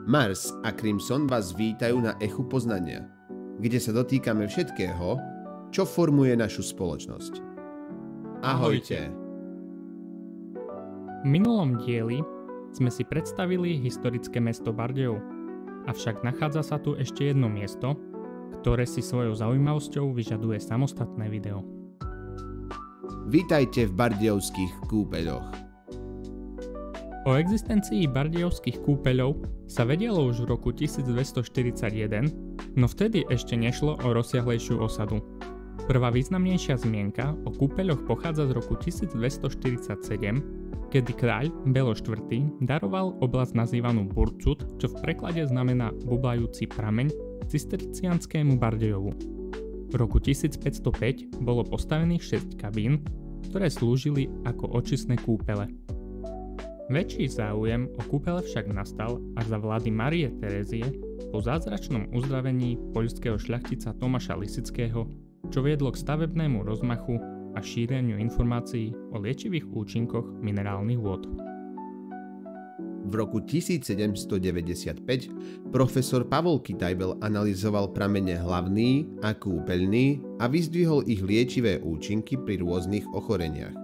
Mars a Crimson vás vítajú na Echu poznania, kde sa dotýkame všetkého, čo formuje našu spoločnosť. Ahojte! V minulom dieli sme si predstavili historické mesto Bardejov, avšak nachádza sa tu ešte jedno miesto, ktoré si svojou zaujímavosťou vyžaduje samostatné video. Vítajte v Bardejovských kúpeľoch. O existencii bardejovských kúpeľov sa vedelo už v roku 1241, no vtedy ešte nešlo o rozsiahlejšiu osadu. Prvá významnejšia zmienka o kúpeľoch pochádza z roku 1247, kedy kráľ Belo IV. Daroval oblasť nazývanú Burcut, čo v preklade znamená bublajúci prameň, cistercianskému Bardejovu. V roku 1505 bolo postavených 6 kabín, ktoré slúžili ako očistné kúpele. Väčší záujem o kúpele však nastal až za vlády Márie Terézie po zázračnom uzdravení poľského šľachtica Tomáša Lisického, čo viedlo k stavebnému rozmachu a šíreniu informácií o liečivých účinkoch minerálnych vôd. V roku 1795 profesor Pavol Kitajbel analyzoval pramene hlavný a kúpeľný a vyzdvihol ich liečivé účinky pri rôznych ochoreniach.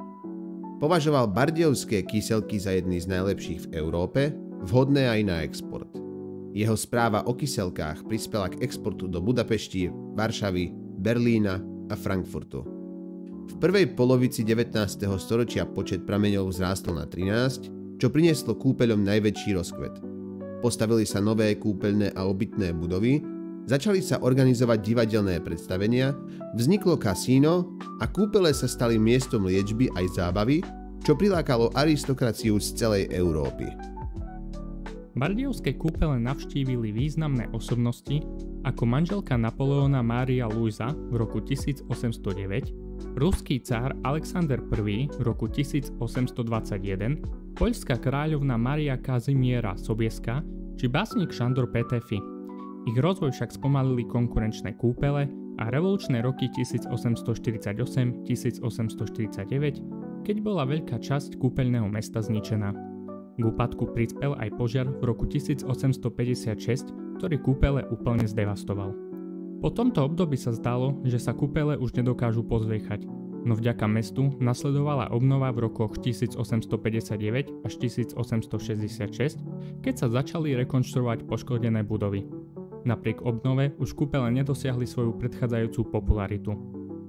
Považoval bardejovské kyselky za jedny z najlepších v Európe, vhodné aj na export. Jeho správa o kyselkách prispela k exportu do Budapešti, Varšavy, Berlína a Frankfurtu. V prvej polovici 19. storočia počet prameňov vzrástol na 13, čo prinieslo kúpeľom najväčší rozkvet. Postavili sa nové kúpeľné a obytné budovy, začali sa organizovať divadelné predstavenia, vzniklo kasíno a kúpele sa stali miestom liečby aj zábavy, čo prilákalo aristokraciu z celej Európy. Bardejovské kúpele navštívili významné osobnosti ako manželka Napoleona Mária Luisa v roku 1809, ruský cár Alexander I v roku 1821, poľská kráľovna Mária Kazimiera Sobieska či básnik Šandor Petőfi. Ich rozvoj však spomalili konkurenčné kúpele a revolučné roky 1848-1849, keď bola veľká časť kúpeľného mesta zničená. K úpadku prispel aj požiar v roku 1856, ktorý kúpele úplne zdevastoval. Po tomto období sa zdalo, že sa kúpele už nedokážu pozviechať, no vďaka mestu nasledovala obnova v rokoch 1859 až 1866, keď sa začali rekonštruovať poškodené budovy. Napriek obnove už kúpele nedosiahli svoju predchádzajúcu popularitu.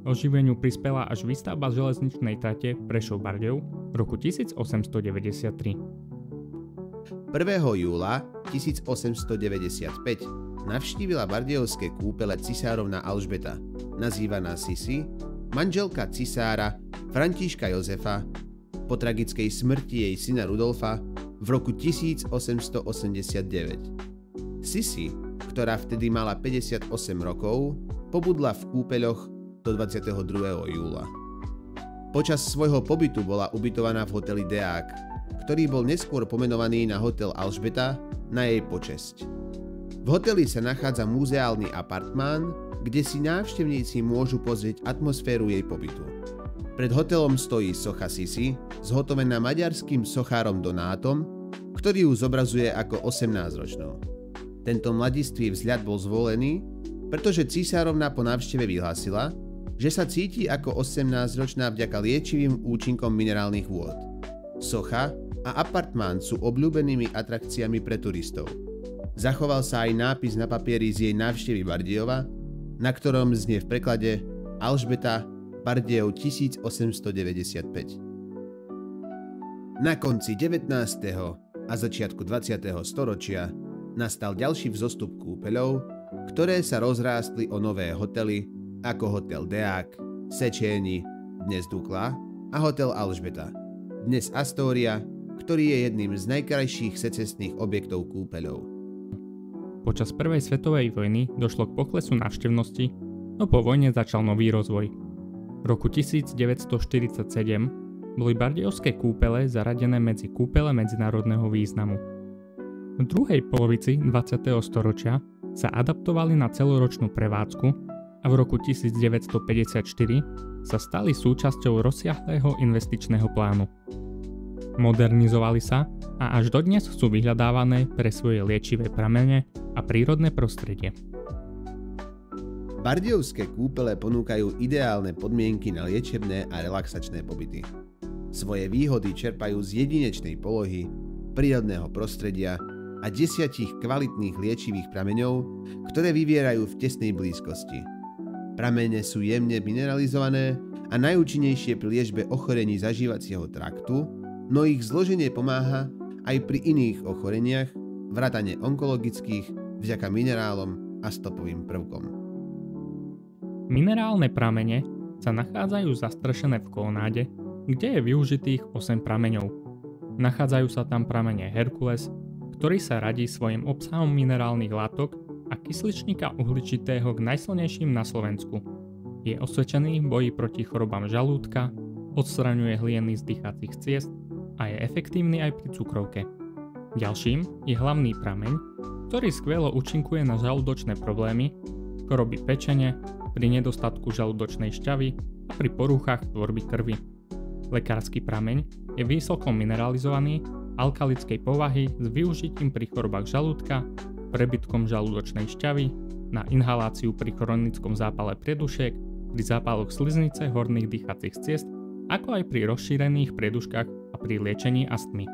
Oživeniu prispela až výstavba železničnej trate Prešov-Bardejov v roku 1893. 1. júla 1895 navštívila bardejovské kúpele cisárovna Alžbeta, nazývaná Sisi, manželka cisára Františka Jozefa, po tragickej smrti jej syna Rudolfa v roku 1889. Sisi, ktorá vtedy mala 58 rokov, pobudla v kúpeľoch do 22. júla. Počas svojho pobytu bola ubytovaná v hoteli Deák, ktorý bol neskôr pomenovaný na hotel Alžbeta na jej počesť. V hoteli sa nachádza muzeálny apartmán, kde si návštevníci môžu pozrieť atmosféru jej pobytu. Pred hotelom stojí socha Sisi, zhotovená maďarským sochárom Donátom, ktorý ju zobrazuje ako 18-ročnú. Tento mladistvý vzhľad bol zvolený, pretože cisárovna po návšteve vyhlásila, že sa cíti ako 18-ročná vďaka liečivým účinkom minerálnych vôd. Socha a apartmán sú obľúbenými atrakciami pre turistov. Zachoval sa aj nápis na papieri z jej návštevy Bardejova, na ktorom znie v preklade Alžbeta, Bardejov 1895. Na konci 19. a začiatku 20. storočia nastal ďalší vzostup kúpeľov, ktoré sa rozrástli o nové hotely ako hotel Deák, Széchenyi, dnes Dukla, a hotel Alžbeta, dnes Astoria, ktorý je jedným z najkrajších secesných objektov kúpeľov. Počas prvej svetovej vojny došlo k poklesu návštevnosti, no po vojne začal nový rozvoj. V roku 1947 boli bardejovské kúpele zaradené medzi kúpele medzinárodného významu. V druhej polovici 20. storočia sa adaptovali na celoročnú prevádzku a v roku 1954 sa stali súčasťou rozsiahleho investičného plánu. Modernizovali sa a až dodnes sú vyhľadávané pre svoje liečivé pramene a prírodné prostredie. Bardejovské kúpele ponúkajú ideálne podmienky na liečebné a relaxačné pobyty. Svoje výhody čerpajú z jedinečnej polohy, prírodného prostredia a 10 kvalitných liečivých prameňov, ktoré vyvierajú v tesnej blízkosti. Pramene sú jemne mineralizované a najúčinnejšie pri liečbe ochorení zažívacieho traktu, no ich zloženie pomáha aj pri iných ochoreniach, vrátane onkologických, vďaka minerálom a stopovým prvkom. Minerálne pramene sa nachádzajú zastrešené v kolonáde, kde je využitých 8 prameňov. Nachádzajú sa tam pramene Herkules, ktorý sa radí svojim obsahom minerálnych látok a kysličníka uhličitého k najsilnejším na Slovensku. Je osvedčený v boji proti chorobám žalúdka, odstraňuje hlieny z dýchacích ciest a je efektívny aj pri cukrovke. Ďalším je hlavný prameň, ktorý skvelo účinkuje na žalúdočné problémy, choroby pečene, pri nedostatku žalúdočnej šťavy a pri poruchách tvorby krvi. Lekársky prameň je vysoko mineralizovaný, alkalickej povahy s využitím pri chorobách žalúdka, prebytkom žalúdočnej šťavy, na inhaláciu pri chronickom zápale priedušiek, pri zápaloch sliznice horných dýchacích ciest, ako aj pri rozšírených prieduškách a pri liečení astmy.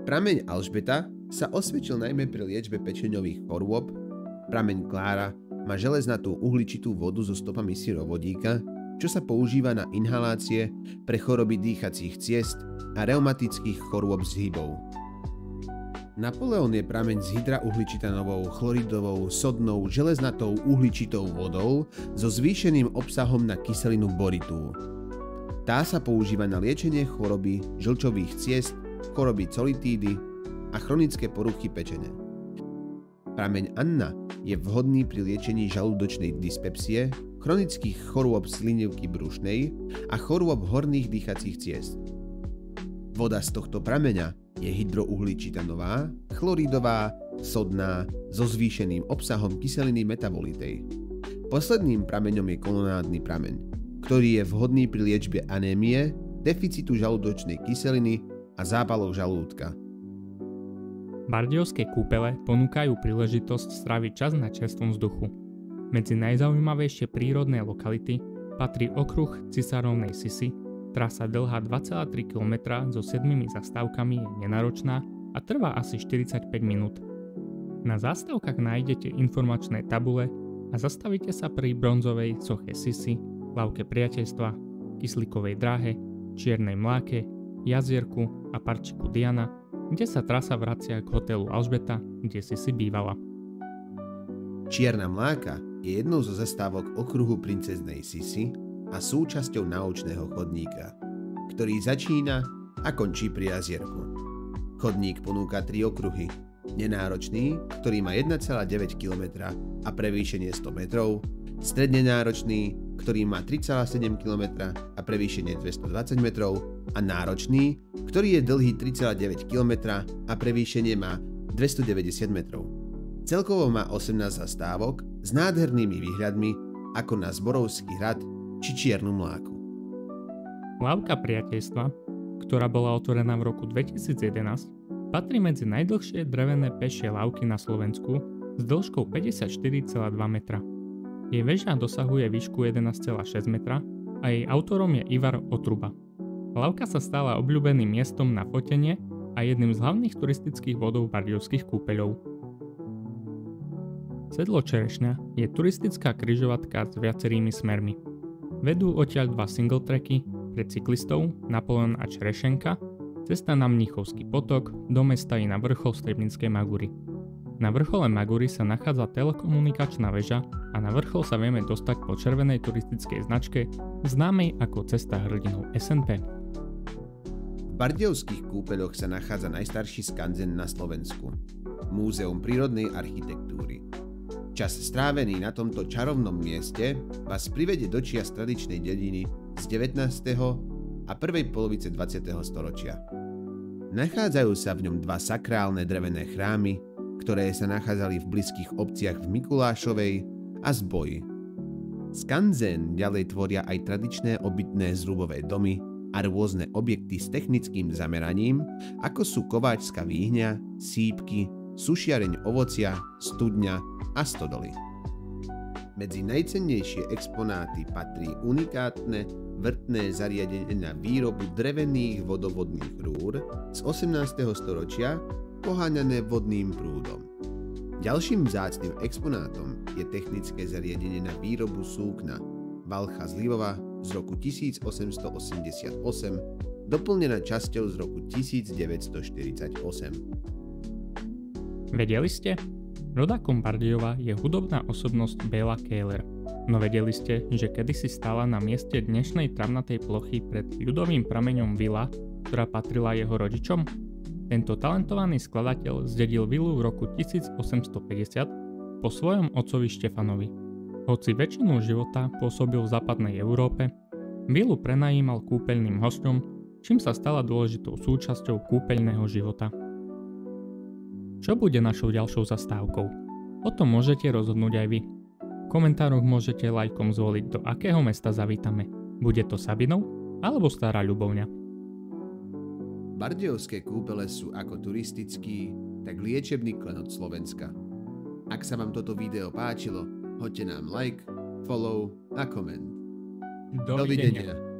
Prameň Alžbeta sa osvedčil najmä pri liečbe pečeňových chorôb. Prameň Klára má železnatú uhličitú vodu so stopami syrovodíka, čo sa používa na inhalácie pre choroby dýchacích ciest a reumatických chorôb zhybov. Napoleon je prameň s hydrauhličitanovou, chloridovou, sodnou, železnatou uhličitou vodou so zvýšeným obsahom na kyselinu boritú. Tá sa používa na liečenie choroby žlčových ciest, choroby colitídy a chronické poruchy pečene. Prameň Anna je vhodný pri liečení žalúdočnej dyspepsie, chronických chorôb slinivky brušnej a chorôb horných dýchacích ciest. Voda z tohto prameňa je hydrouhličitanová, chloridová, sodná, so zvýšeným obsahom kyseliny metabolitej. Posledným prameňom je kolonádny prameň, ktorý je vhodný pri liečbe anémie, deficitu žalúdočnej kyseliny a zápalov žalúdka. Bardejovské kúpele ponúkajú príležitosť stráviť čas na čerstvom vzduchu. Medzi najzaujímavejšie prírodné lokality patrí okruh Cisárovnej Sisy. Trasa dlhá 2,3 km so 7 zastávkami je nenáročná a trvá asi 45 minút. Na zastávkach nájdete informačné tabule a zastavíte sa pri bronzovej soche Sisy, lávke priateľstva, kyslíkovej dráhe, čiernej mláke, jazierku a parčiku Diana, kde sa trasa vracia k hotelu Alžbeta, kde si bývala. Čierna mláka je jednou zo zastávok okruhu princeznej Sisy a súčasťou naučného chodníka, ktorý začína a končí pri jazierku. Chodník ponúka 3 okruhy. Nenáročný, ktorý má 1,9 km a prevýšenie 100 metrov, stredne náročný, ktorý má 3,7 km a prevýšenie 220 metrov a náročný, ktorý je dlhý 3,9 km a prevýšenie má 290 metrov. Celkovo má 18 zastávok s nádhernými výhľadmi ako na Zborovský hrad či Čiernu mláku. Lávka priateľstva, ktorá bola otvorená v roku 2011, patrí medzi najdlhšie drevené pešie lávky na Slovensku s dĺžkou 54,2 metra. Jej väža dosahuje výšku 11,6 metra a jej autorom je Ivar Otruba. Lávka sa stala obľúbeným miestom na fotenie a jedným z hlavných turistických bodov bardejovských kúpeľov. Sedlo Čerešňa je turistická križovatka s viacerými smermi. Vedú odtiaľ 2 single tracky pre cyklistov Napoleon a Čerešenka, cesta na Mníchovský potok, do mesta i na vrchol Strebnickej Magury. Na vrchole Magury sa nachádza telekomunikačná väža a na vrchol sa vieme dostať po červenej turistickej značke, známej ako Cesta hrdinov SNP. V Bardejovských kúpeľoch sa nachádza najstarší skanzen na Slovensku, Múzeum prírodnej architektúry. Čas strávený na tomto čarovnom mieste vás privedie do čias tradičnej dediny z 19. a prvej polovice 20. storočia. Nachádzajú sa v ňom 2 sakrálne drevené chrámy, ktoré sa nachádzali v blízkych obciach v Mikulášovej a Zboji. Skanzen ďalej tvoria aj tradičné obytné zrubové domy, a rôzne objekty s technickým zameraním, ako sú kováčska výhňa, sípky, sušiareň ovocia, studňa a stodoly. Medzi najcennejšie exponáty patrí unikátne vrtné zariadenie na výrobu drevených vodovodných rúr z 18. storočia, poháňané vodným prúdom. Ďalším vzácnym exponátom je technické zariadenie na výrobu súkna Valcha z Lvova z roku 1888, doplnená časťou z roku 1948. Vedeli ste? Rodákom Bardejova je hudobná osobnosť Bela Keller. No vedeli ste, že kedysi stála na mieste dnešnej travnatej plochy pred ľudovým prameňom vila, ktorá patrila jeho rodičom? Tento talentovaný skladateľ zdedil vilu v roku 1850 po svojom otcovi Štefanovi. Hoci väčšinu života pôsobil v západnej Európe, vilu prenajímal kúpeľným hosťom, čím sa stala dôležitou súčasťou kúpeľného života. Čo bude našou ďalšou zastávkou? O tom môžete rozhodnúť aj vy. V komentároch môžete lajkom zvoliť, do akého mesta zavítame. Bude to Sabinov alebo Stará Ľubovňa. Bardejovské kúpele sú ako turistický, tak liečebný klenot Slovenska. Ak sa vám toto video páčilo, hoďte nám like, follow a koment. Dovidenia.